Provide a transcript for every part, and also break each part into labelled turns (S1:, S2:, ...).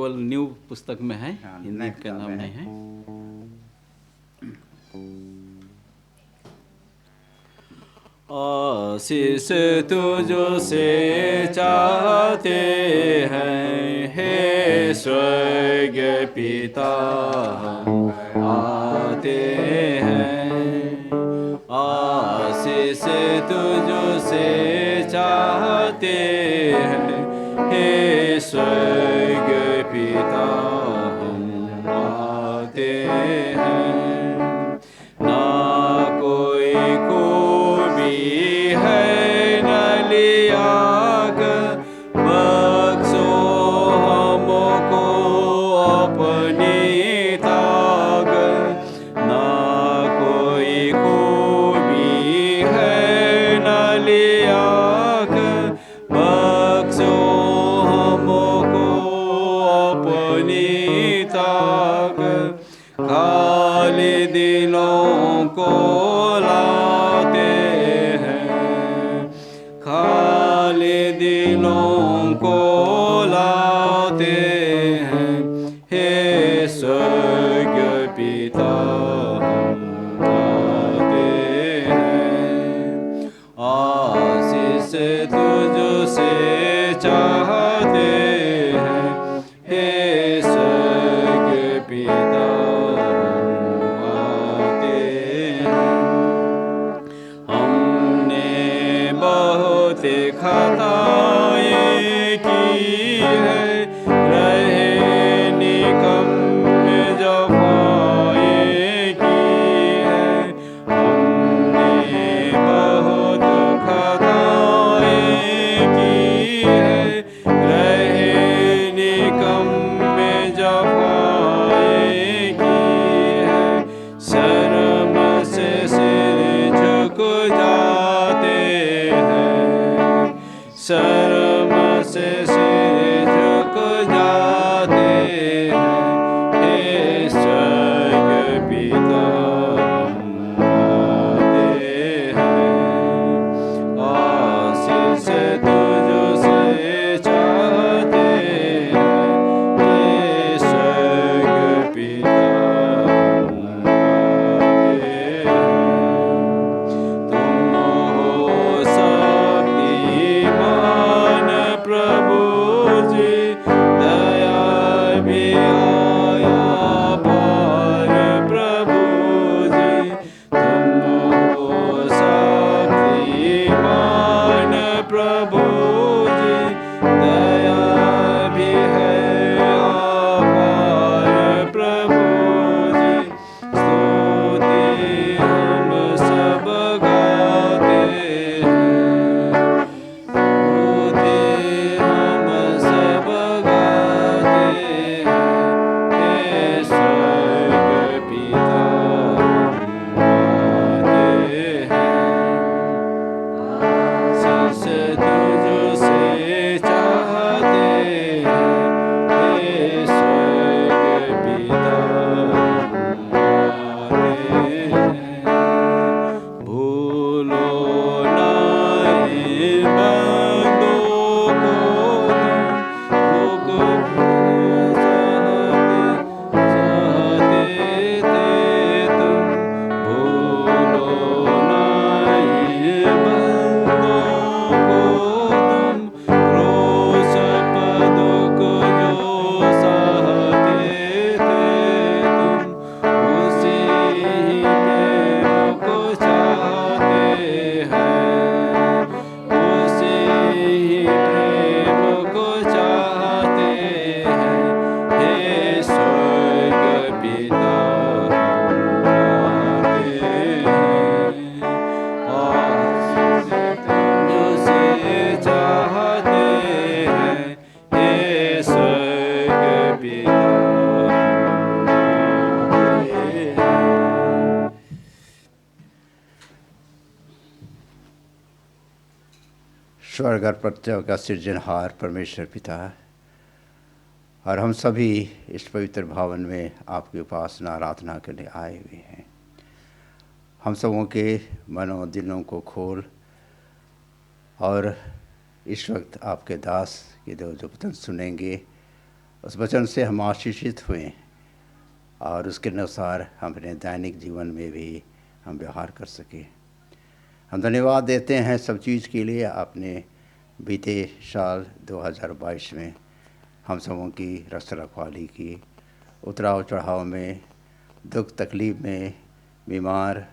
S1: केवल न्यू पुस्तक में है,
S2: हाँ,
S1: हिंदी का नाम नहीं है। आशीष तुझसे चाहते हैं हे स्वर्ग पिता, हम आते हैं। आशीष तुझसे चाहते हैं हे स्वर्ग पिता, हम आते हैं। ना कोई खूबी है न लिया कर, बख्शो हमको अपनी ताकत। ना कोई खूबी है न लिया कर, बख्शो हमको अपनी ताकत। खाली दिलों को लाते हैं, खाली दिलों को लाते हैं हे स्वर्ग पिता, हम आते हैं। आशीष तुझसे चाहते हैं हे स्वर्ग पिता, खताएं की है, रहे निकम्मे जफाएं की है। हमने बहुत खताएं की है, रहे निकम्मे जफाएं की है। शर्म से सिर झुक जाते हैं, शर्म से सिर झुक जाते हैं हे स्वर्ग पिता, हम आते हैं। आशीष तुझसे चाहते हैं हे स्वर्ग पिता, हम आते हैं। तुम हो शक्तिमान प्रभु जी, दया भी आया पार प्रभु जी। तुम हो शक्तिमान प्रभु जी, दया भी है अपार प्रभु जी। स्तुति हम सब गाते हैं, स्तुति हम सब गाते हैं हे स्वर्ग पिता, हम आते हैं। आशीष तुझसे चाहते हैं हे स्वर्ग पिता, हम आते हैं। भूलो ना इन बंदों को, तुम दुख सहते थे तुम। भूलो ना इन बंदों को तुम, क्रूस पर दुख जो सहते थे तुम। उसी प्रेम को चाहते हैं, उसी प्रेम को चाहते हैं हे स्वर्ग पिता, हम आते हैं। आशीष तुझसे चाहते हैं हे स्वर्ग पिता, हम आते हैं।
S2: स्वर्ग और पृथ्वी का सृजनहार परमेश्वर पिता, और हम सभी इस पवित्र भवन में आपकी उपासना आराधना के लिए आए हुए हैं। हम सबों के मनों दिलों को खोल और इस वक्त आपके दास के जो वचन सुनेंगे उस वचन से हम आशीषित हुए और उसके अनुसार हम अपने दैनिक जीवन में भी हम व्यवहार कर सके। हम धन्यवाद देते हैं सब चीज़ के लिए। आपने बीते साल 2022 में हम सबों की रक्षा रखवाली की, उतराव चढ़ाव में, दुख तकलीफ़ में, बीमार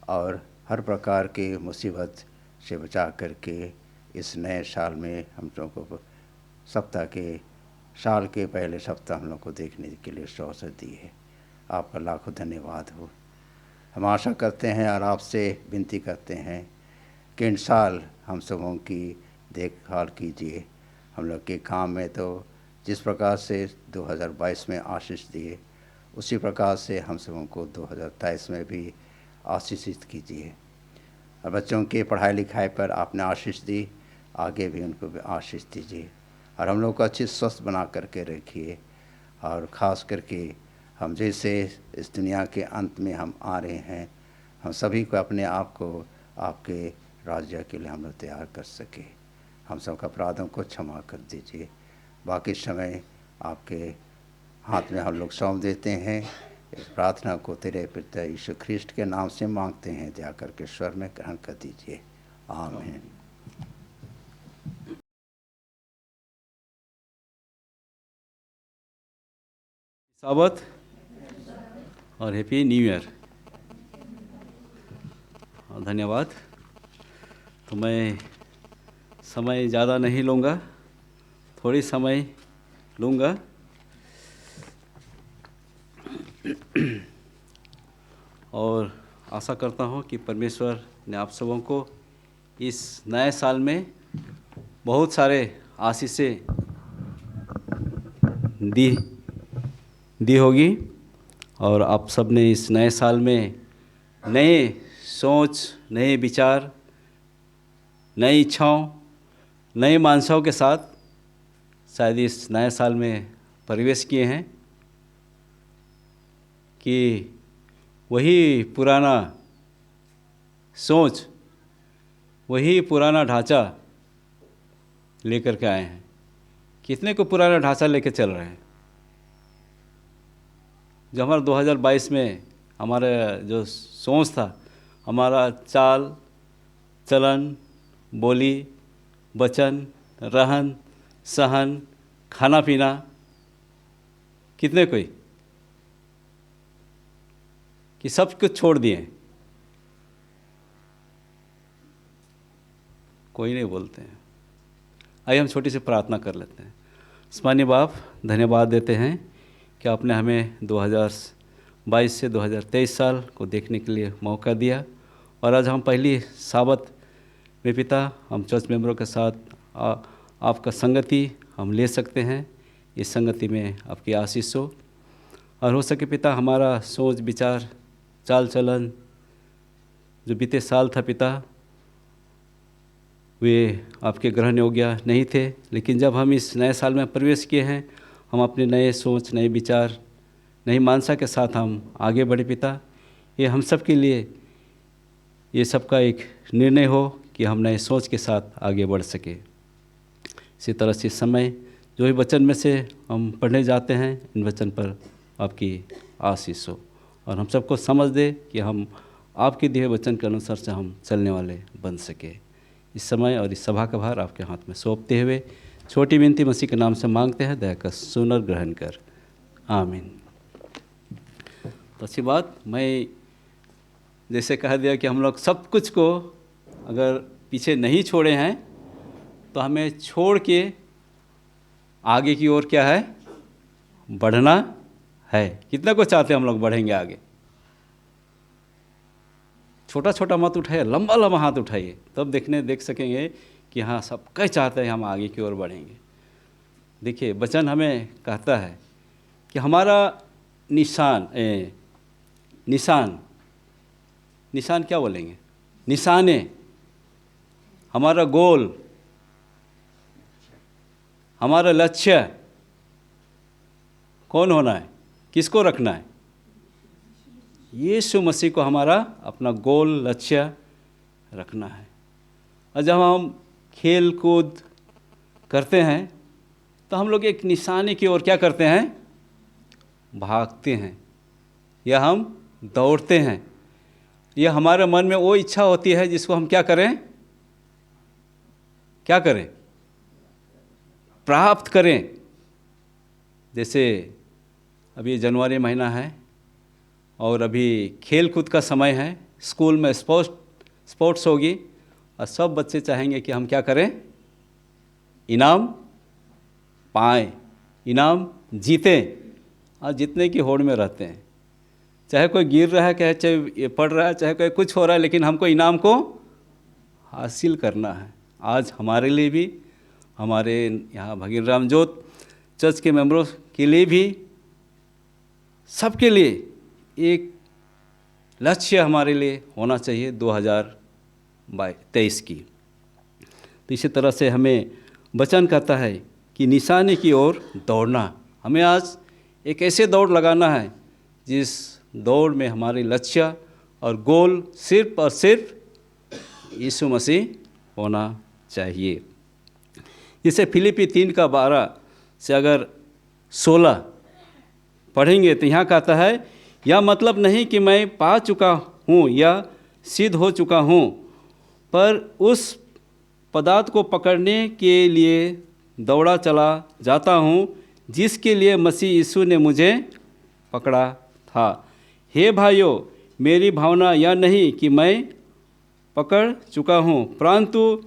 S2: और हर प्रकार के मुसीबत से बचा करके इस नए साल में हम लोगों को साल के पहले सप्ताह हम लोग को देखने के लिए अवसर दी है। आपका लाखों धन्यवाद हो। हम आशा करते हैं और आपसे विनती करते हैं कि इन साल हम सबों की देखभाल कीजिए। हम लोग के काम में तो जिस प्रकार से 2022 में आशीष दिए, उसी प्रकार से हम सबों को 2023 में भी आशीषित कीजिए। और बच्चों के पढ़ाई लिखाई पर आपने आशीष दी, आगे भी उनको भी आशीष दीजिए और हम लोग को अच्छी स्वस्थ बना करके रखिए। और ख़ास करके हम जैसे इस दुनिया के अंत में हम आ रहे हैं, हम सभी को अपने आप को आपके राज्य के लिए हम लोग तैयार कर सके। हम सब अपराधों को क्षमा कर दीजिए। बाकी समय आपके हाथ में हम लोग सौंप देते हैं। इस प्रार्थना को तेरे पिता यीशु ख्रिस्ट के नाम से मांगते हैं, दया करके स्वर में ग्रहण कर दीजिए। आमीन।
S1: साबत और हैप्पी न्यू ईयर। धन्यवाद। तो मैं समय ज़्यादा नहीं लूँगा, थोड़ी समय लूँगा। और आशा करता हूँ कि परमेश्वर ने आप सबों को इस नए साल में बहुत सारे आशीषें दी होगी और आप सब ने इस नए साल में नए सोच, नए विचार, नई इच्छाओं, नए मानसाओं के साथ शायद इस नए साल में प्रवेश किए हैं कि वही पुराना सोच, वही पुराना ढांचा लेकर के आए हैं। कितने को पुराना ढांचा लेकर चल रहे हैं? जो हमारा 2022 में हमारा जो सोच था, हमारा चाल चलन, बोली, वचन, रहन सहन, खाना पीना, कितने कोई कि सब कुछ छोड़ दिए? कोई नहीं बोलते हैं। आइए हम छोटी सी प्रार्थना कर लेते हैं। आसमानी बाप, धन्यवाद देते हैं कि आपने हमें 2022 से 2023 साल को देखने के लिए मौका दिया और आज हम पहली साबत में पिता हम चर्च मेंबरों के साथ आपका संगति हम ले सकते हैं। इस संगति में आपकी आशीष हो और हो सके पिता हमारा सोच विचार चाल चलन जो बीते साल था पिता, वे आपके ग्रहण योग्य नहीं थे, लेकिन जब हम इस नए साल में प्रवेश किए हैं, हम अपने नए सोच, नए विचार, नई मानसा के साथ हम आगे बढ़े पिता। ये हम सब के लिए ये सबका एक निर्णय हो कि हम नए सोच के साथ आगे बढ़ सके। इसी तरह से समय जो भी वचन में से हम पढ़ने जाते हैं, इन वचन पर आपकी आशीष हो और हम सबको समझ दे कि हम आपके दिए वचन के अनुसार से हम चलने वाले बन सके। इस समय और इस सभा का भार आपके हाथ में सौंपते हुए छोटी विनती मसीह के नाम से मांगते हैं, दया कर सुन और ग्रहण कर। आमीन। तो अच्छी बात, मैं जैसे कह दिया कि हम लोग सब कुछ को अगर पीछे नहीं छोड़े हैं तो हमें छोड़ के आगे की ओर क्या है, बढ़ना है। कितना को चाहते हैं हम लोग बढ़ेंगे आगे? छोटा छोटा मत उठाइए, लंबा लंबा हाथ उठाइए, तब देख सकेंगे कि हाँ सब कई चाहते हैं हम आगे की ओर बढ़ेंगे। देखिए वचन हमें कहता है कि हमारा निशान क्या बोलेंगे, निशाने, हमारा गोल, हमारा लक्ष्य कौन होना है, किसको रखना है? यीशु मसीह को हमारा अपना गोल लक्ष्य रखना है। और जब हम खेल कूद करते हैं तो हम लोग एक निशाने की ओर क्या करते हैं, भागते हैं या हम दौड़ते हैं। यह हमारे मन में वो इच्छा होती है जिसको हम क्या करें, प्राप्त करें। जैसे अभी जनवरी महीना है और अभी खेल कूद का समय है, स्कूल में स्पोर्ट्स होगी और सब बच्चे चाहेंगे कि हम क्या करें, इनाम पाएं, इनाम जीतें, और जीतने की होड़ में रहते हैं। चाहे कोई गिर रहा है, चाहे ये पढ़ रहा है, चाहे कोई कुछ हो रहा है, लेकिन हमको इनाम को हासिल करना है। आज हमारे लिए भी, हमारे यहाँ भगीन रामजोत चर्च के मेंबरों के लिए भी, सबके लिए एक लक्ष्य हमारे लिए होना चाहिए 2023 की। तो इसी तरह से हमें वचन कहता है कि निशाने की ओर दौड़ना। हमें आज एक ऐसे दौड़ लगाना है जिस दौड़ में हमारे लक्ष्य और गोल सिर्फ और सिर्फ यीशु मसीह होना चाहिए। जैसे फिलिपी 3:12 से अगर 16 पढ़ेंगे तो यहाँ कहता है, यह मतलब नहीं कि मैं पा चुका हूँ या सिद्ध हो चुका हूँ, पर उस पदार्थ को पकड़ने के लिए दौड़ा चला जाता हूँ जिसके लिए मसीह यीशु ने मुझे पकड़ा था। हे भाइयों, मेरी भावना यह नहीं कि मैं पकड़ चुका हूँ, परंतु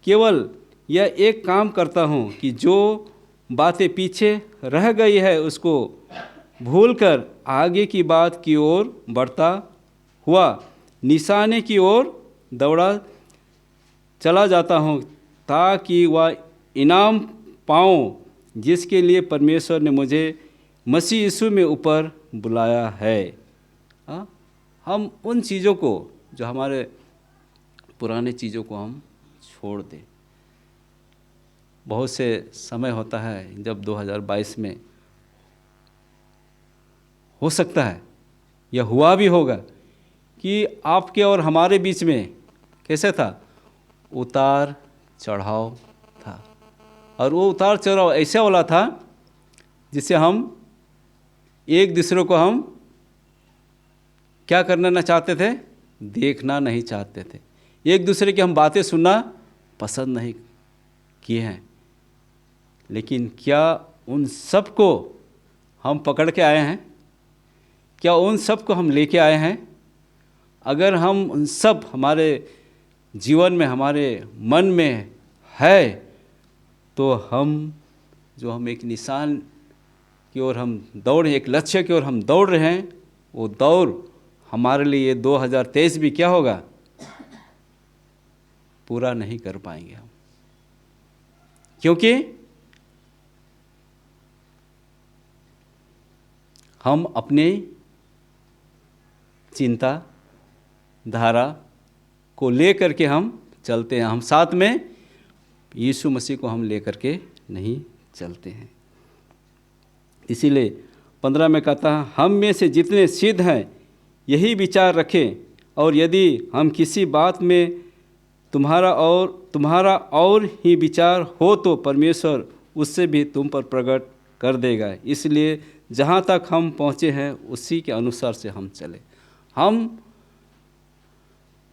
S1: केवल यह एक काम करता हूँ कि जो बातें पीछे रह गई है उसको भूलकर आगे की बात की ओर बढ़ता हुआ निशाने की ओर दौड़ा चला जाता हूँ, ताकि वह इनाम पाऊँ जिसके लिए परमेश्वर ने मुझे मसीह यीशु में ऊपर बुलाया है। हम उन चीज़ों को, जो हमारे पुराने चीज़ों को हम छोड़ दें। बहुत से समय होता है जब 2022 में हो सकता है, यह हुआ भी होगा कि आपके और हमारे बीच में कैसे था, उतार चढ़ाव था। और वो उतार चढ़ाव ऐसा वाला था जिससे हम एक दूसरे को हम क्या करना ना चाहते थे, देखना नहीं चाहते थे। एक दूसरे की हम बातें सुनना पसंद नहीं किए हैं। लेकिन क्या उन सब को हम पकड़ के आए हैं? क्या उन सब को हम लेके आए हैं? अगर हम उन सब हमारे जीवन में, हमारे मन में है, तो हम एक निशान की ओर हम दौड़, एक लक्ष्य की ओर हम दौड़ रहे हैं, वो दौड़ हमारे लिए 2023 भी क्या होगा, पूरा नहीं कर पाएंगे हम। क्योंकि हम अपने चिंता धारा को लेकर के हम चलते हैं, हम साथ में यीशु मसीह को हम लेकर के नहीं चलते हैं। इसीलिए 15 में कहता है, हम में से जितने सिद्ध हैं यही विचार रखें, और यदि हम किसी बात में तुम्हारा और ही विचार हो तो परमेश्वर उससे भी तुम पर प्रकट कर देगा। इसलिए जहाँ तक हम पहुँचे हैं उसी के अनुसार से हम चले। हम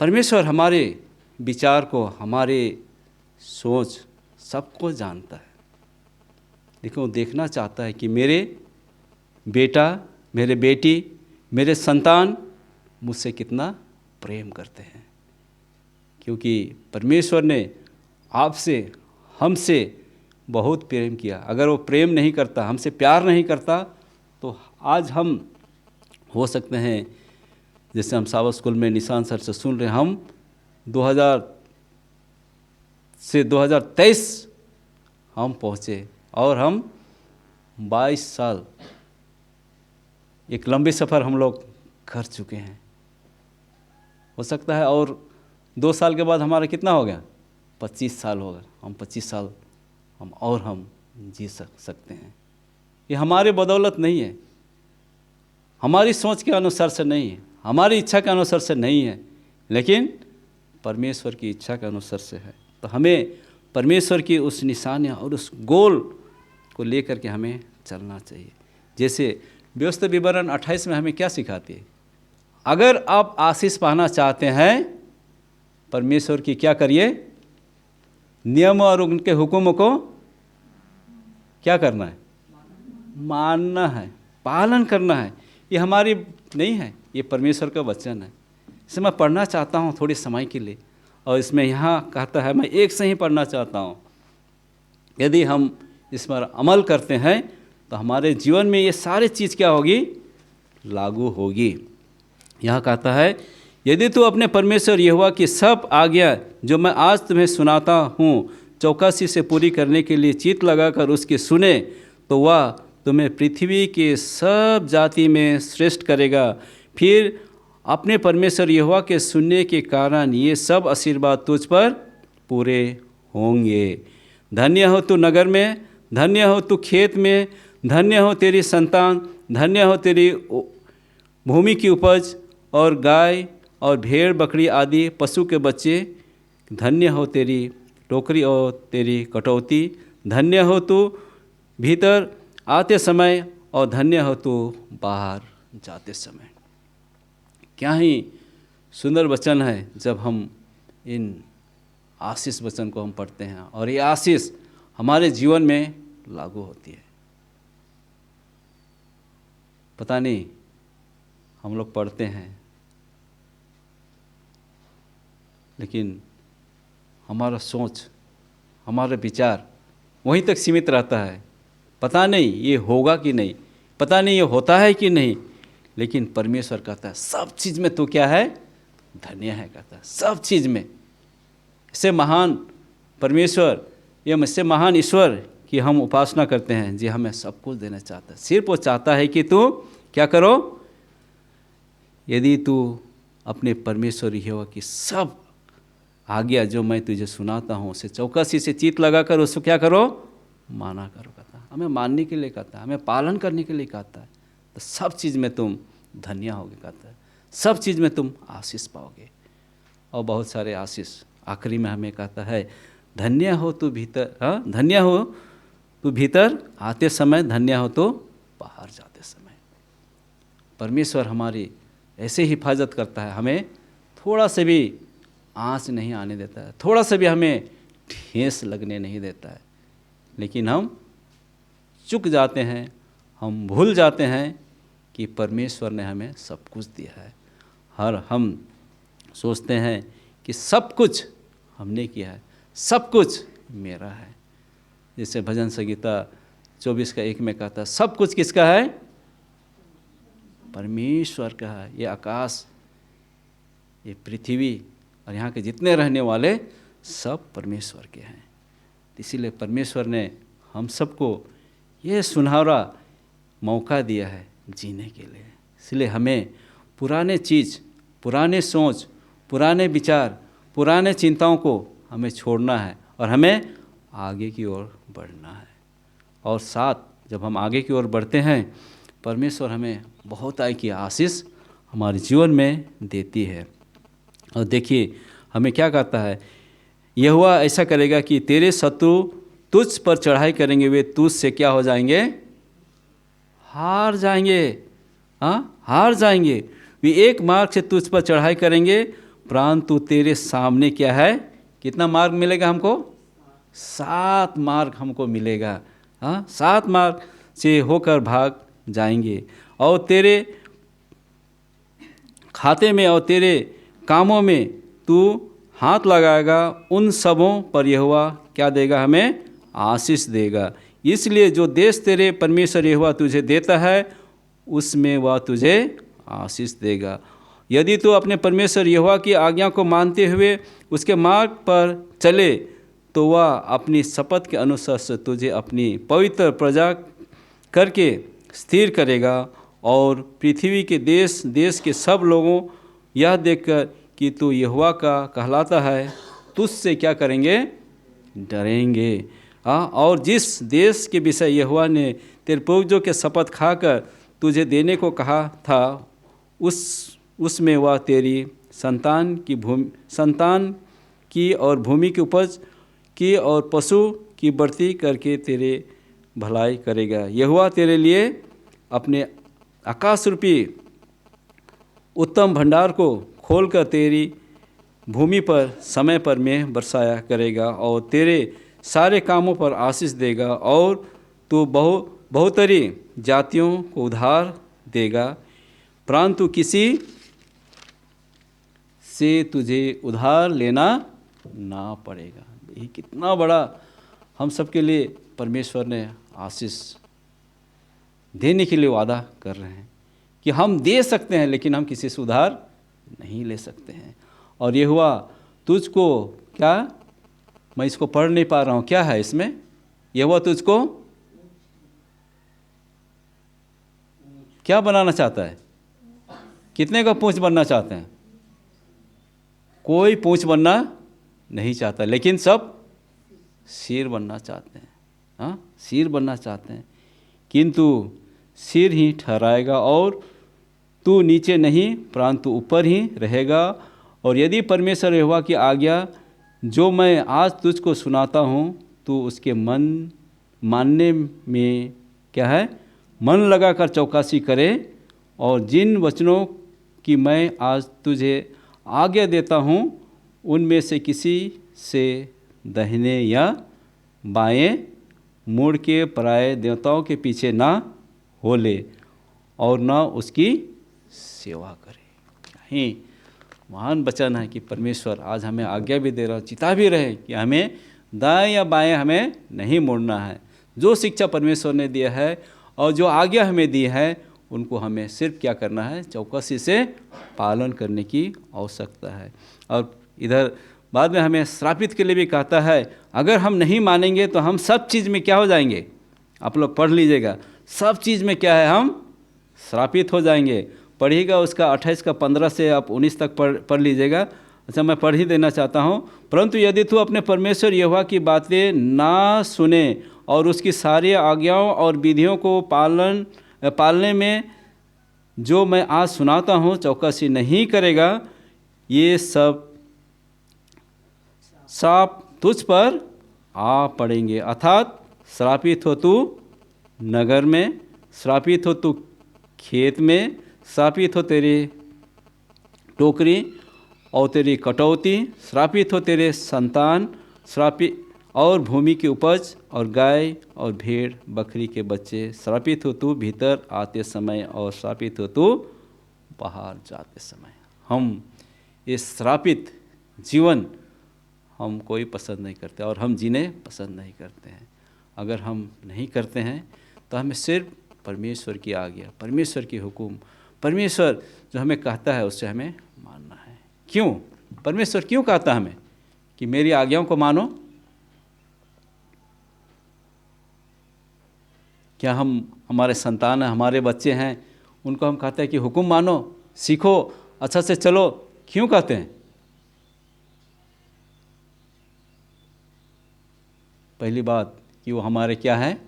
S1: परमेश्वर हमारे विचार को, हमारे सोच सबको जानता है, लेकिन वो देखना चाहता है कि मेरे बेटा, मेरे बेटी, मेरे संतान मुझसे कितना प्रेम करते हैं। क्योंकि परमेश्वर ने आपसे, हमसे बहुत प्रेम किया। अगर वो प्रेम नहीं करता, हमसे प्यार नहीं करता, तो आज हम हो सकते हैं, जैसे हम सावा स्कूल में निशान सर से सुन रहे हैं, हम 2000 से 2023 हम पहुँचे और हम 22 साल एक लंबे सफ़र हम लोग कर चुके हैं। हो सकता है और 2 साल के बाद हमारा कितना हो गया, 25 साल होगा। हम 25 साल हम जी सकते हैं। ये हमारे बदौलत नहीं है, हमारी सोच के अनुसार से नहीं है, हमारी इच्छा के अनुसार से नहीं है, लेकिन परमेश्वर की इच्छा के अनुसार से है। तो हमें परमेश्वर की उस निशानियाँ और उस गोल को लेकर के हमें चलना चाहिए। जैसे व्यवस्था विवरण 28 में हमें क्या सिखाती है? अगर आप आशीष पाना चाहते हैं, परमेश्वर की क्या करिए? नियम और उनके हुक्म को क्या करना है? मानना है, पालन करना है। ये हमारी नहीं है, ये परमेश्वर का वचन है। इसे मैं पढ़ना चाहता हूँ थोड़े समय के लिए, और इसमें यहाँ कहता है मैं एक से ही पढ़ना चाहता हूँ। यदि हम इस पर अमल करते हैं तो हमारे जीवन में ये सारी चीज़ क्या होगी? लागू होगी। यहाँ कहता है, यदि तू अपने परमेश्वर यहोवा की सब आज्ञा जो मैं आज तुम्हें सुनाता हूँ चौकसी से पूरी करने के लिए चित्त लगाकर उसकी सुने, तो वह तुम्हें पृथ्वी के सब जाति में श्रेष्ठ करेगा। फिर अपने परमेश्वर यहोवा के सुनने के कारण ये सब आशीर्वाद तुझ पर पूरे होंगे। धन्य हो तू नगर में, धन्य हो तू खेत में, धन्य हो तेरी संतान, धन्य हो तेरी भूमि की उपज और गाय और भेड़ बकरी आदि पशु के बच्चे। धन्य हो तेरी टोकरी और तेरी कटौती, धन्य हो तू भीतर आते समय और धन्य हो तू बाहर जाते समय। क्या ही सुंदर वचन है जब हम इन आशीष वचन को हम पढ़ते हैं और ये आशीष हमारे जीवन में लागू होती है। पता नहीं हम लोग पढ़ते हैं लेकिन हमारा सोच, हमारा विचार वहीं तक सीमित रहता है। पता नहीं ये होगा कि नहीं, पता नहीं ये होता है कि नहीं, लेकिन परमेश्वर कहता है सब चीज़ में तो क्या है? धन्य है। कहता है सब चीज़ में। इससे महान परमेश्वर, ये मुझसे महान ईश्वर की हम उपासना करते हैं, जी हमें सब कुछ देना चाहता है। सिर्फ वो चाहता है कि तू क्या करो? यदि तू अपने परमेश्वर यहोवा की सब आज्ञा जो मैं तुझे सुनाता हूँ उसे चौकसी से चित्त लगाकर उसको क्या करो? माना करो। कहता है हमें मानने के लिए कहता है, हमें पालन करने के लिए कहता है, तो सब चीज़ में तुम धन्य होगे। कहता है सब चीज़ में तुम आशीष पाओगे। और बहुत सारे आशीष आखिरी में हमें कहता है, धन्य हो तू भीतर, हाँ धन्य हो तू भीतर आते समय, धन्य हो तो बाहर जाते समय। परमेश्वर हमारी ऐसे हिफाजत करता है, हमें थोड़ा से भी आँच नहीं आने देता है, थोड़ा सा भी हमें ठेस लगने नहीं देता है। लेकिन हम चूक जाते हैं, हम भूल जाते हैं कि परमेश्वर ने हमें सब कुछ दिया है। हम सोचते हैं कि सब कुछ हमने किया है, सब कुछ मेरा है। जैसे भजन संगीता 24:1 में कहता है सब कुछ किसका है? परमेश्वर का है। ये आकाश, ये पृथ्वी और यहाँ के जितने रहने वाले सब परमेश्वर के हैं। इसीलिए परमेश्वर ने हम सबको ये सुनहरा मौका दिया है जीने के लिए। इसलिए हमें पुराने चीज़, पुराने सोच, पुराने विचार, पुराने चिंताओं को हमें छोड़ना है और हमें आगे की ओर बढ़ना है। और साथ जब हम आगे की ओर बढ़ते हैं, परमेश्वर हमें बहुत आय की आशीष हमारे जीवन में देती है। और देखिए हमें क्या कहता है, यहोवा ऐसा करेगा कि तेरे शत्रु तुझ पर चढ़ाई करेंगे, वे तुझ से क्या हो जाएंगे? हार जाएंगे। हाँ, हार जाएंगे। वे एक मार्ग से तुझ पर चढ़ाई करेंगे, परंतु तेरे सामने क्या है? कितना मार्ग मिलेगा हमको? 7 मार्ग हमको मिलेगा। हाँ, 7 मार्ग से होकर भाग जाएंगे। और तेरे खाते में और तेरे कामों में तू हाथ लगाएगा, उन सबों पर यहोवा क्या देगा? हमें आशीष देगा। इसलिए जो देश तेरे परमेश्वर यहोवा तुझे देता है, उसमें वह तुझे आशीष देगा। यदि तू अपने परमेश्वर यहोवा की आज्ञा को मानते हुए उसके मार्ग पर चले, तो वह अपनी शपथ के अनुसार से तुझे अपनी पवित्र प्रजा करके स्थिर करेगा। और पृथ्वी के देश देश के सब लोगों यह देखकर कि तू यहोवा का कहलाता है, तुझसे क्या करेंगे? डरेंगे। हाँ, और जिस देश के विषय यहोवा ने तेरे पूर्वजों के शपथ खाकर तुझे देने को कहा था, उसमें वह तेरी संतान की और भूमि की उपज की और पशु की बढ़ती करके तेरे भलाई करेगा। यहोवा तेरे लिए अपने आकाश रूपी उत्तम भंडार को खोलकर तेरी भूमि पर समय पर में बरसाया करेगा और तेरे सारे कामों पर आशीष देगा और तू बहुतरी जातियों को उधार देगा, परंतु किसी से तुझे उधार लेना ना पड़ेगा। ये कितना बड़ा हम सबके लिए परमेश्वर ने आशीष देने के लिए वादा कर रहे हैं कि हम दे सकते हैं, लेकिन हम किसी से उधार नहीं ले सकते हैं। और ये हुआ तुझको क्या, मैं इसको पढ़ नहीं पा रहा हूँ, क्या है इसमें? ये हुआ तुझको क्या बनाना चाहता है? कितने का पूंछ बनना चाहते हैं? कोई पूंछ बनना नहीं चाहता, लेकिन सब सिर बनना चाहते हैं। हाँ, सिर बनना चाहते हैं, किंतु सिर ही ठहराएगा और तू नीचे नहीं परंतु ऊपर ही रहेगा। और यदि परमेश्वर यहोवा की आज्ञा जो मैं आज तुझको सुनाता हूँ तू उसके मानने में क्या है, मन लगाकर चौकसी करे और जिन वचनों की मैं आज तुझे आज्ञा देता हूँ उनमें से किसी से दाहिने या बाएं मुड़ के पराये देवताओं के पीछे ना हो ले और ना उसकी सेवा करे। यही महान वचन है कि परमेश्वर आज हमें आज्ञा भी दे रहा, चिता भी रहे कि हमें दाएं या बाएं हमें नहीं मुड़ना है। जो शिक्षा परमेश्वर ने दिया है और जो आज्ञा हमें दी है उनको हमें सिर्फ क्या करना है, चौकसी से पालन करने की आवश्यकता है। और इधर बाद में हमें श्रापित के लिए भी कहता है, अगर हम नहीं मानेंगे तो हम सब चीज़ में क्या हो जाएंगे? आप लोग पढ़ लीजिएगा, सब चीज़ में क्या है, हम श्रापित हो जाएंगे। पढ़िएगा उसका 28 का 15 से आप 19 तक पढ़ लीजिएगा। अच्छा, मैं पढ़ ही देना चाहता हूँ। परंतु यदि तू अपने परमेश्वर यहोवा की बातें ना सुने और उसकी सारी आज्ञाओं और विधियों को पालने में जो मैं आज सुनाता हूँ चौकसी नहीं करेगा, ये सब साप तुझ पर आ पड़ेंगे। अर्थात श्रापित हो तू नगर में, श्रापित हो तू खेत में, श्रापित हो तेरी टोकरी और तेरी कटौती, श्रापित हो तेरे संतान, श्रापित और भूमि की उपज और गाय और भेड़ बकरी के बच्चे, श्रापित हो तू भीतर आते समय और श्रापित हो तू बाहर जाते समय। हम ये श्रापित जीवन हम कोई पसंद नहीं करते और हम जीने पसंद नहीं करते हैं। अगर हम नहीं करते हैं तो हमें सिर्फ परमेश्वर की आज्ञा, परमेश्वर की हुक्म, परमेश्वर जो हमें कहता है उससे हमें मानना है। क्यों? परमेश्वर क्यों कहता है हमें कि मेरी आज्ञाओं को मानो? क्या हम हमारे संतान हैं, हमारे बच्चे हैं, उनको हम कहते हैं कि हुक्म मानो, सीखो, अच्छा से चलो? क्यों कहते हैं? पहली बात कि वो हमारे क्या हैं?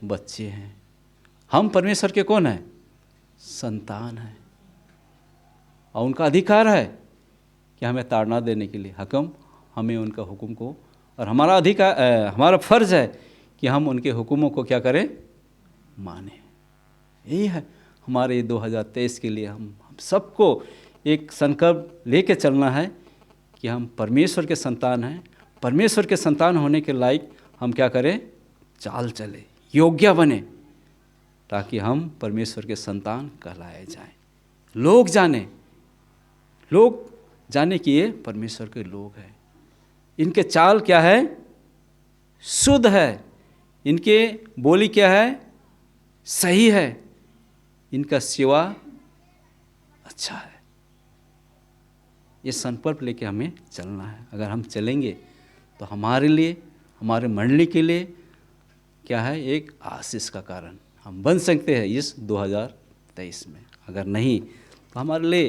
S1: बच्चे हैं। हम परमेश्वर के कौन हैं? संतान हैं। और उनका अधिकार है कि हमें ताड़ना देने के लिए, हकम हमें उनका हुक्म को, और हमारा अधिकार, हमारा फर्ज है कि हम उनके हुक्मों को क्या करें? माने। यही है हमारे 2023 के लिए हम सबको एक संकल्प लेके चलना है कि हम परमेश्वर के संतान हैं। परमेश्वर के संतान होने के लायक हम क्या करें? चाल चले, योग्य बने, ताकि हम परमेश्वर के संतान कहलाए जाएं। लोग जाने कि ये परमेश्वर के लोग हैं। इनके चाल क्या है? शुद्ध है। इनके बोली क्या है? सही है। इनका सेवा अच्छा है। ये संकल्प लेके हमें चलना है। अगर हम चलेंगे तो हमारे लिए, हमारे मंडली के लिए क्या है? एक आशीष का कारण हम बन सकते हैं इस 2023 में। अगर नहीं तो हमारे लिए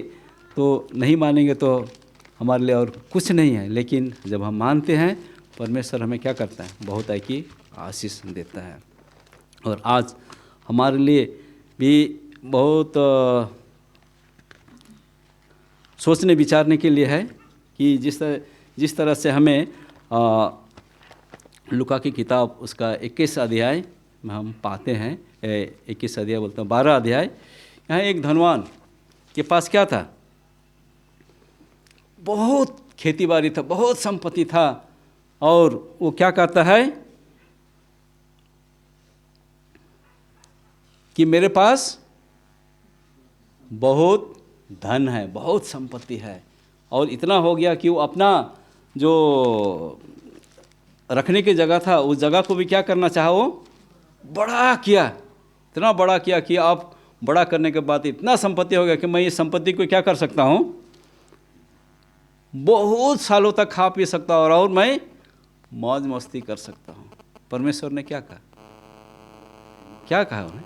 S1: तो नहीं मानेंगे तो हमारे लिए और कुछ नहीं है। लेकिन जब हम मानते हैं, परमेश्वर हमें क्या करता है? बहुत है कि आशीष देता है। और आज हमारे लिए भी बहुत सोचने विचारने के लिए है कि जिस तरह से हमें लूका की किताब उसका 21 अध्याय में हम पाते हैं 21 अध्याय बोलता हूँ 12 अध्याय। यहाँ एक धनवान के पास क्या था, बहुत खेती बाड़ी था, बहुत संपत्ति था, और वो क्या कहता है कि मेरे पास बहुत धन है, बहुत संपत्ति है, और इतना हो गया कि वो अपना जो रखने की जगह था उस जगह को भी क्या करना चाहा, वो बड़ा किया, इतना बड़ा किया कि अब बड़ा करने के बाद इतना संपत्ति हो गया कि मैं इस संपत्ति को क्या कर सकता हूँ, बहुत सालों तक खा पी सकता हूँ और मैं मौज मस्ती कर सकता हूँ। परमेश्वर ने क्या कहा, क्या कहा उन्हें,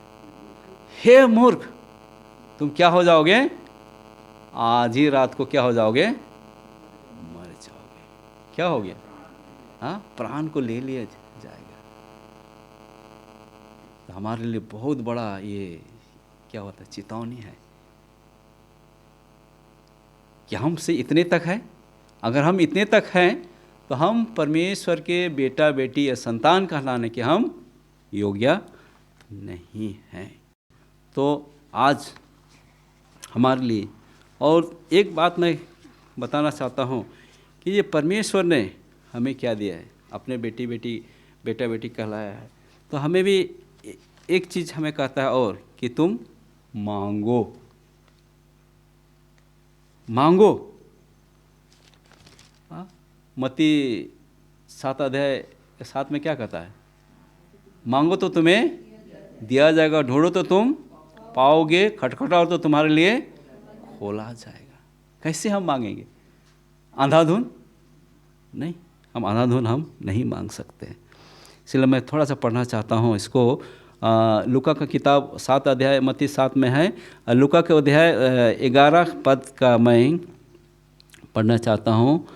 S1: हे मूर्ख, तुम क्या हो जाओगे, आज ही रात को क्या हो जाओगे, मर जाओगे। क्या हो गया, हाँ, प्राण को ले लिया जाएगा। तो हमारे लिए बहुत बड़ा ये क्या होता है, चेतावनी है कि हमसे इतने तक है। अगर हम इतने तक हैं तो हम परमेश्वर के बेटा बेटी या संतान कहलाने के हम योग्य नहीं हैं। तो आज हमारे लिए, और एक बात मैं बताना चाहता हूँ कि ये परमेश्वर ने हमें क्या दिया है, अपने बेटा बेटी कहलाया है। तो हमें भी एक चीज़ हमें कहता है और कि तुम मांगो, मत्ती 7 अध्याय 7 में क्या कहता है, मांगो तो तुम्हें दिया जाएगा, ढूंढो तो तुम पाओगे, खटखटाओ तो तुम्हारे लिए खोला जाएगा। कैसे हम मांगेंगे, अंधाधुन नहीं, हम अंधाधुन हम नहीं मांग सकते। इसलिए मैं थोड़ा सा पढ़ना चाहता हूँ इसको। लूका का किताब 7 अध्याय मत्ती 7 में है, लूका के अध्याय 11 पद का मैं पढ़ना चाहता हूँ,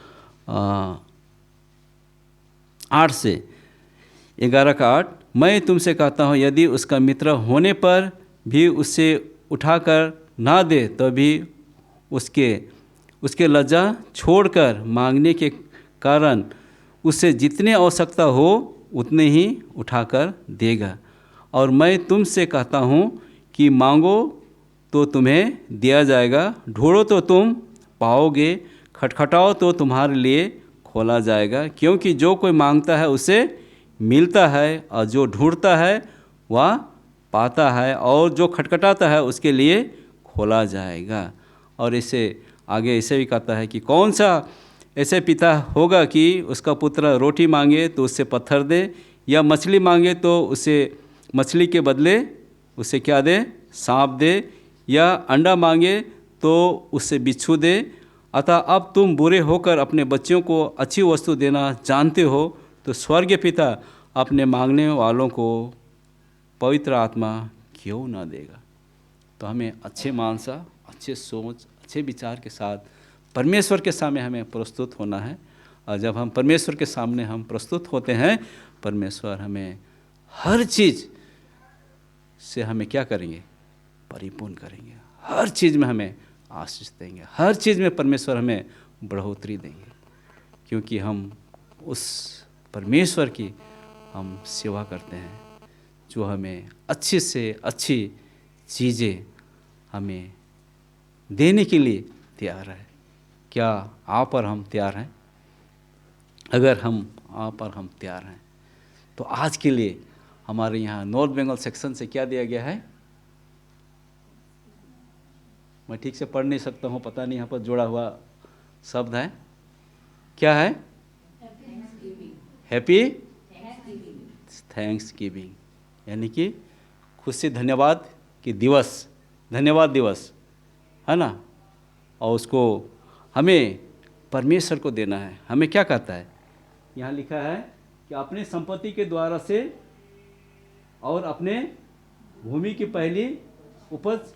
S1: 8 से 11 का 8। मैं तुमसे कहता हूँ यदि उसका मित्र होने पर भी उसे उठाकर ना दे तो भी उसके लज्जा छोड़कर मांगने के कारण उसे जितने आवश्यकता हो उतने ही उठाकर देगा। और मैं तुमसे कहता हूँ कि मांगो तो तुम्हें दिया जाएगा, ढूंढो तो तुम पाओगे, खटखटाओ तो तुम्हारे लिए खोला जाएगा। क्योंकि जो कोई मांगता है उसे मिलता है, और जो ढूंढता है वह पाता है, और जो खटखटाता है उसके लिए खोला जाएगा। और इसे आगे ऐसे भी कहता है कि कौन सा ऐसे पिता होगा कि उसका पुत्र रोटी मांगे तो उससे पत्थर दे, या मछली मांगे तो उसे मछली के बदले उसे क्या दे, सांप दे, या अंडा मांगे तो उससे बिच्छू दे। अतः अब तुम बुरे होकर अपने बच्चों को अच्छी वस्तु देना जानते हो, तो स्वर्गीय पिता अपने मांगने वालों को पवित्र आत्मा क्यों ना देगा। तो हमें अच्छे मानसा, अच्छे सोच, अच्छे विचार के साथ परमेश्वर के सामने हमें प्रस्तुत होना है। और जब हम परमेश्वर के सामने हम प्रस्तुत होते हैं, परमेश्वर हमें हर चीज़ से हमें क्या करेंगे, परिपूर्ण करेंगे। हर चीज़ में हमें आशीष देंगे, हर चीज़ में परमेश्वर हमें बढ़ोतरी देंगे, क्योंकि हम उस परमेश्वर की हम सेवा करते हैं जो हमें अच्छी से अच्छी चीज़ें हमें देने के लिए तैयार है। क्या आप और हम तैयार हैं? अगर हम आप और हम तैयार हैं तो आज के लिए हमारे यहाँ नॉर्थ बंगाल सेक्शन से क्या दिया गया है, मैं ठीक से पढ़ नहीं सकता हूँ, पता नहीं यहाँ पर जोड़ा हुआ शब्द है, क्या है, हैप्पी थैंक्स गिविंग, यानी कि खुशी धन्यवाद की दिवस, धन्यवाद दिवस है ना। और उसको हमें परमेश्वर को देना है। हमें क्या कहता है, यहाँ लिखा है कि अपने संपत्ति के द्वारा से और अपने भूमि की पहली उपज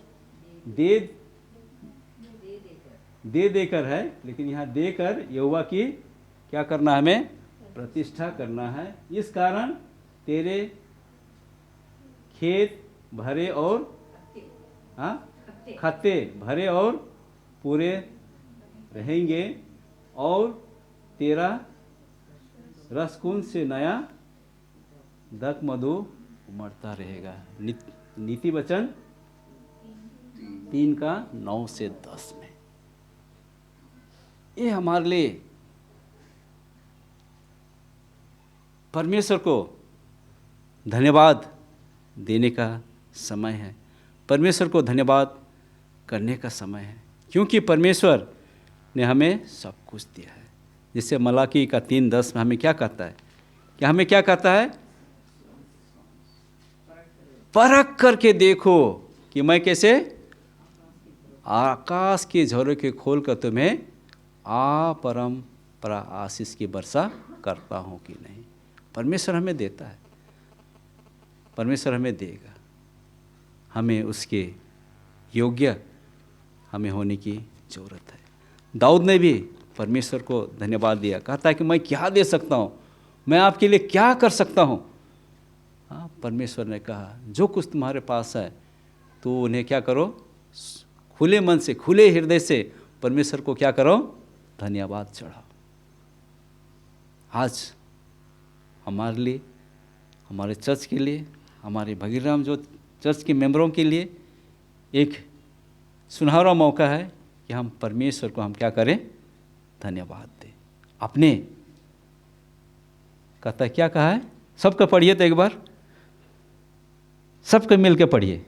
S1: दे देकर है, लेकिन यहाँ देकर यहोवा की क्या करना है, हमें प्रतिष्ठा करना है। इस कारण तेरे खेत भरे और खत्ते भरे और पूरे रहेंगे, और तेरा रसकुंड से नया दक मधु उमड़ता रहेगा। नीति वचन 3:9-10 में ये हमारे लिए परमेश्वर को धन्यवाद देने का समय है, परमेश्वर को धन्यवाद करने का समय है, क्योंकि परमेश्वर ने हमें सब कुछ दिया है। जिससे मलाकी का 3:10 में हमें क्या कहता है, कि हमें क्या कहता है, परख करके देखो कि मैं कैसे आकाश के झरोखे के खोल कर तुम्हें अपरंपरा आशीष की वर्षा करता हूँ कि नहीं। परमेश्वर हमें देता है, परमेश्वर हमें देगा, हमें उसके योग्य हमें होने की ज़रूरत है। दाऊद ने भी परमेश्वर को धन्यवाद दिया, कहता है कि मैं क्या दे सकता हूँ, मैं आपके लिए क्या कर सकता हूँ। हाँ, परमेश्वर ने कहा जो कुछ तुम्हारे पास है तो उन्हें क्या करो, खुले मन से खुले हृदय से परमेश्वर को क्या करो, धन्यवाद चढ़ाओ। आज हमारे लिए, हमारे चर्च के लिए, हमारे भगीरथराम जो चर्च के मेंबरों के लिए एक सुनहरा मौका है कि हम परमेश्वर को हम क्या करें, धन्यवाद दें। अपने कहता क्या कहा है, सबका पढ़िए तो एक बार, सबके मिल के पढ़िए,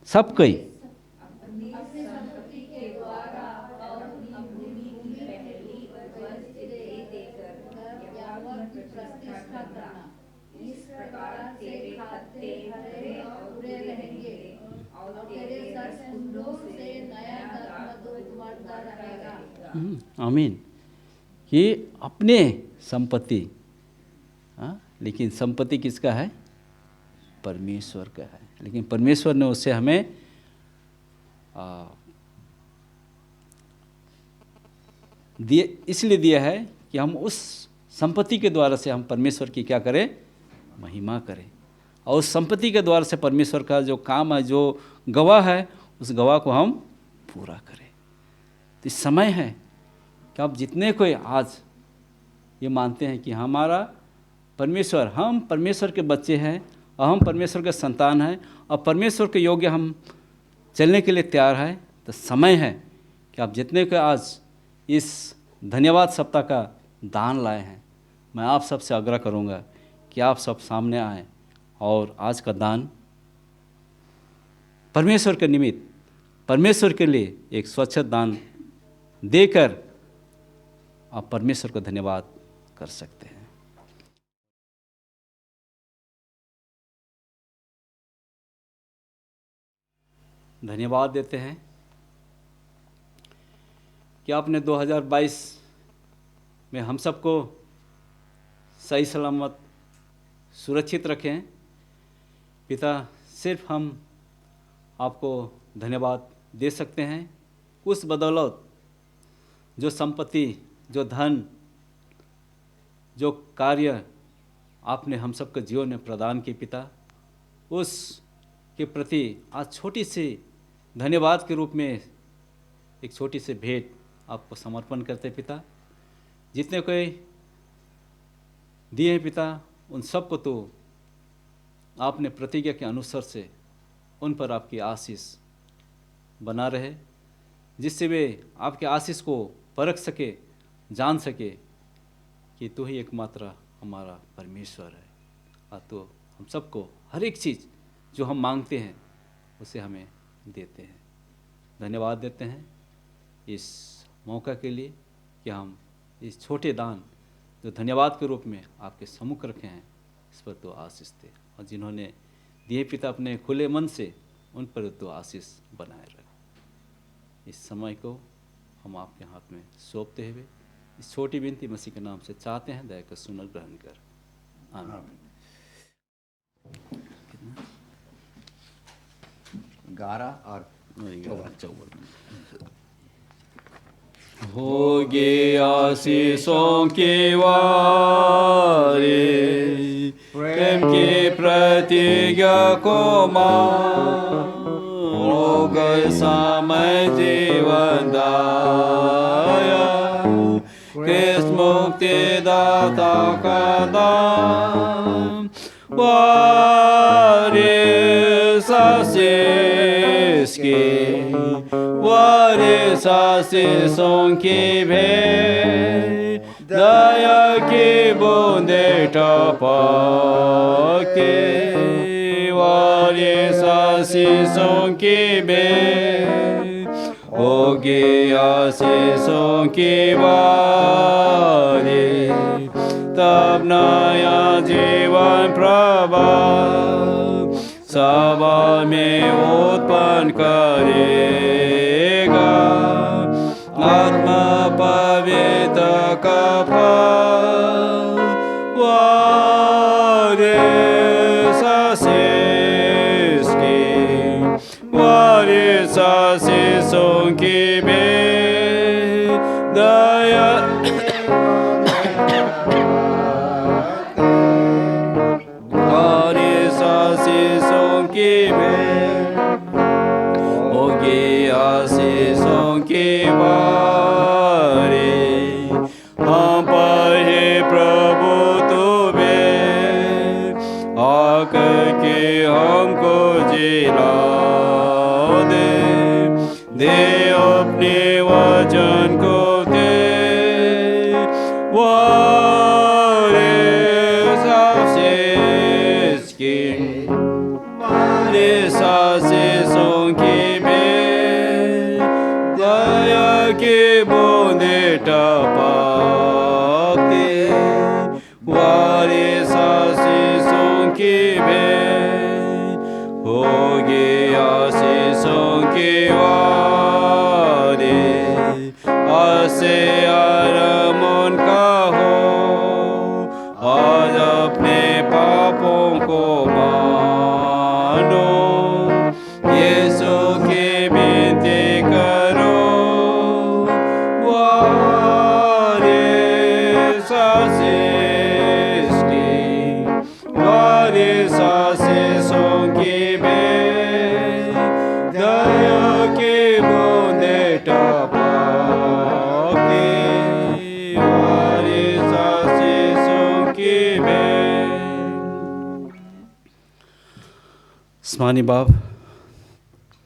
S1: सबको ही आमीन। कि अपने संपत्ति, लेकिन संपत्ति किसका है, परमेश्वर का है। लेकिन परमेश्वर ने उससे हमें दिए, इसलिए दिया है कि हम उस संपत्ति के द्वारा से हम परमेश्वर की क्या करें, महिमा करें, और उस संपत्ति के द्वारा से परमेश्वर का जो काम है, जो गवाह है, उस गवाह को हम पूरा करें। तो इस समय है कि आप जितने कोई आज ये मानते हैं कि हमारा परमेश्वर, हम परमेश्वर के बच्चे हैं और हम परमेश्वर के संतान हैं और परमेश्वर के योग्य हम चलने के लिए तैयार हैं, तो समय है कि आप जितने को आज इस धन्यवाद सप्ताह का दान लाए हैं, मैं आप सबसे आग्रह करूंगा कि आप सब सामने आएँ और आज का दान परमेश्वर के निमित्त, परमेश्वर के लिए एक स्वच्छ दान देकर आप परमेश्वर को धन्यवाद कर सकते हैं। धन्यवाद देते हैं कि आपने 2022 में हम सबको सही सलामत सुरक्षित रखें। पिता, सिर्फ हम आपको धन्यवाद दे सकते हैं उस बदौलत जो संपत्ति, जो धन, जो कार्य आपने हम सबके जीवन में प्रदान किए पिता, उस के प्रति आज छोटी सी धन्यवाद के रूप में एक छोटी सी भेंट आपको समर्पण करते पिता। जितने कोई दिए हैं पिता, उन सबको तो आपने प्रतिज्ञा के अनुसार से उन पर आपकी आशीष बना रहे, जिससे वे आपके आशीष को परख सके, जान सके कि तू ही एकमात्र हमारा परमेश्वर है, और तो हम सबको हर एक चीज़ जो हम मांगते हैं उसे हमें देते हैं। धन्यवाद देते हैं इस मौका के लिए कि हम इस छोटे दान जो धन्यवाद के रूप में आपके सम्मुख रखे हैं, इस पर तो आशीष दे, और जिन्होंने दिए पिता अपने खुले मन से, उन पर तो आशीष बनाए रहे। इस समय को हम आपके हाथ में सौंपते हुए इस छोटी विनती मसीह के नाम से चाहते हैं, दया कर सुन ग्रहण कर। आमीन।
S2: 11 और
S1: 54 होगे आशीषों के वारे, प्रेम की प्रतिज्ञा को मान, हो गए समय जीवन दाया, कृष्ण मुक्ति दाता का दान, Waris asiski, waris asison ki bhe, daya ki bunde tapake, waris asison ki bhe, ogi asison ki bari, तब नया जीवन प्रभाव सभा में उत्पन्न करेगा आत्मा पवित्र का फल वारिस आशीष की वारिस आशीषों की दया हम पढ़े प्रभु तुम्हें आकर के हमको जिला दे अपने वचन को दे वारिस आशीष की वारिस आशीषों की दया के बूंदे टपके वारिस आशीषों की होगी आशीषों की वारी आसे आरमन का हो आज अपने पापों को मानो यीशु की विनती करो वारिस आशीष की वारिस आशीषों की दया के बूंदे टपके वारिस आशीषों की स्मानी बाप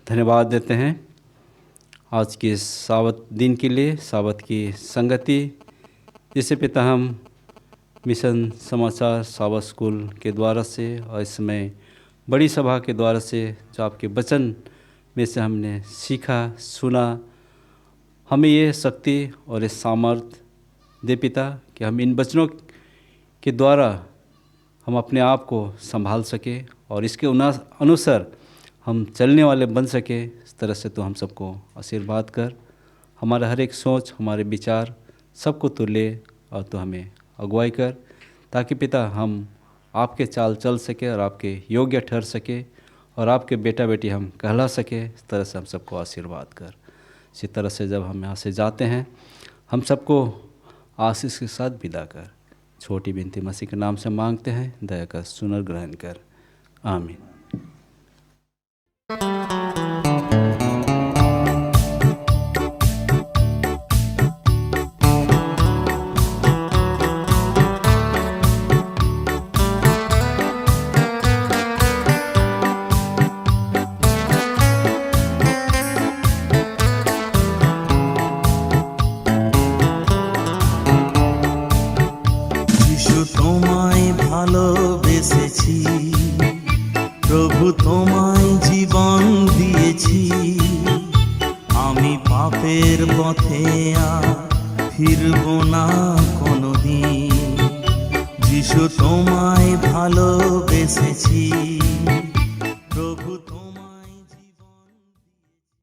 S1: धन्यवाद देते हैं आज के साबत दिन के लिए साबत की संगति जिसे पिता हम मिशन समाचार साबत स्कूल के द्वारा से और इस समय बड़ी सभा के द्वारा से जो आपके वचन में से हमने सीखा सुना हमें ये शक्ति और ये सामर्थ्य दे पिता कि हम इन वचनों के द्वारा हम अपने आप को संभाल सके और इसके अनुसार हम चलने वाले बन सके इस तरह से तो हम सबको आशीर्वाद कर हमारा हर एक सोच हमारे विचार सबको तो ले और तो हमें अगुवाई कर ताकि पिता हम आपके चाल चल सके और आपके योग्य ठहर सके और आपके बेटा बेटी हम कहला सके इस तरह से हम सबको आशीर्वाद कर इसी तरह से जब हम यहाँ से जाते हैं हम सबको आशीष के साथ विदा कर छोटी विनती मसीह के नाम से मांगते हैं दया कर सुनर ग्रहण कर आमीन।
S3: প্রভু তোমায় জীবন দিয়েছি আমি পাপের পথে আর ফিরব না কোনোদিন যিশু তোমায় ভালোবেসেছি